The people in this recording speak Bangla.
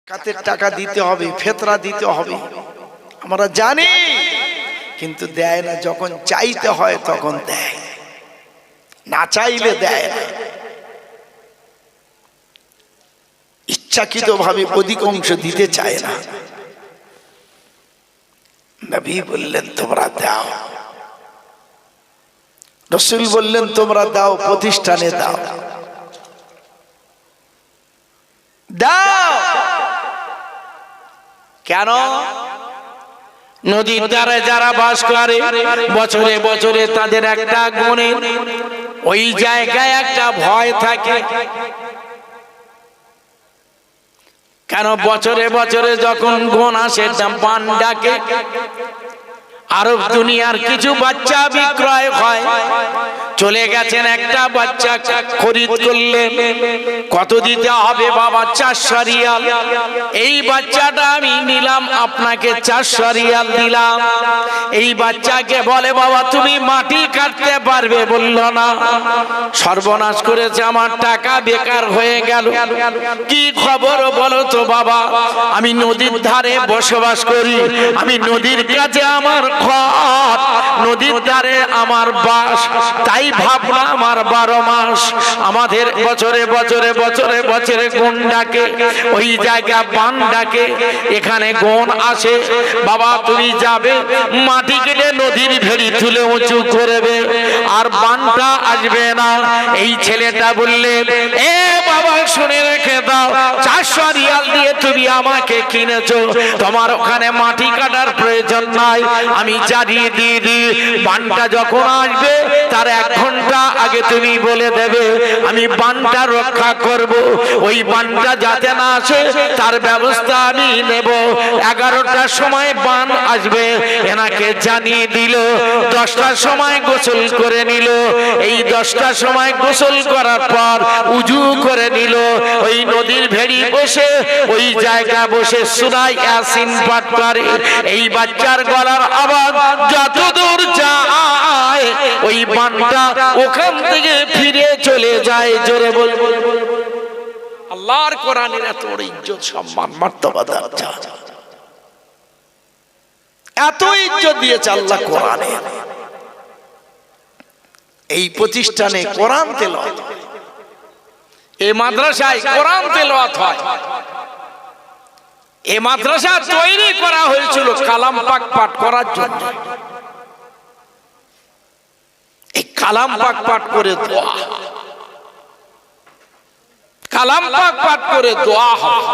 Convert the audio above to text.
জাকাতের টাকা দিতে হবে, ফিতরা দিতে হবে, আমরা জানি, কিন্তু দেয় না। যখন চাইতে হয় তখন দেয়, না চাইলে দেয় না। ইচ্ছাকৃতভাবে অধিকাংশ দিতে চায় না। নবী বললেন তোমরা দাও, রাসূল বললেন তোমরা দাও, প্রতিষ্ঠানে দাও, দাও। কেন? নদীর ধারে যারা বাস করে বছরে বছরে তাদের একটা গুণে ওই জায়গায় একটা ভয় থাকে। কেন? বছরে বছরে যখন গুণ আসে পান ডাকে, আরব দুনিয়ার কিছু বাচ্চা বিক্রয় হয়। চলে গেছেন, একটা বাচ্চা খরিদ করলেন, কত দিতে হবে বাবা? 400 রিয়াল। এই বাচ্চাটা আমি নিলাম, আপনাকে 400 রিয়াল দিলাম। এই বাচ্চাকে বলে বাবা তুমি মাটি কাটতে পারবে? বলল না। সর্বনাশ করেছে, আমার টাকা বেকার হয়ে গেল। কি খবর বলো তো বাবা? আমি নদীর ধারে বসবাস করি, আমি নদীর কাছে আমার ঘর, নদীর ধারে আমার বাস, তাই ভাবনা আমার 12 মাস আমাদের বছরে বছরে বছরে বছরে গুণ ডাকে, ওই জায়গা বান ডাকে, এখানে গুণ আসে। বাবা তুমি যাবে, মাটি কেটে নদীর ভেড়ি তুলে উঁচু করবে, আর বানটা আসবে না। এই ছেলেটা বললে এ বাবা শুনে রেখে দাও, 400 রিয়াল দিয়ে তুমি আমাকে কিনেছো, তোমার ওখানে মাটি কাটার প্রয়োজন নাই, আমি জানিয়ে দিয়ে দিই বানটা যখন আসবে তার 1 ঘন্টা আগে তুমি বলে দেবে, আমি বানটা রক্ষা করব। ওই বানটা যাতে না আসে তার ব্যবস্থা আমি নেব। 11টার সময় বান আসবে, এনাকে জানিয়ে দিল। 10টার সময় গোসল করে নিল। এই 10টার সময় গোসল করার পর উজু করে নিল। ওই নদীর ভেড়ি বসে ওই জায়গা বসে সূরা ইয়াসিন পাঠ করে। এই বাচ্চার গলার আওয়াজ যতদূর যায় ওই বানটা ওখান থেকে ফিরে চলে যায়। জোরে বল। আল্লাহর কোরআনের এত বড় ইজ্জত সম্মান মর্যাদা দরজা, এত ইজ্জত দিয়েছে আল্লাহ কোরআনে। এই প্রতিষ্ঠানে কোরআন তেলাওয়াত, এই মাদ্রাসায় কোরআন তেলাওয়াত হয়। এই মাদ্রাসা তৈরি করা হয়েছিল কালাম পাক পাঠ করার জন্য। এই কালাম পাক পাঠ করে দোয়া, কালাম পাক পাঠ করে দোয়া হয়।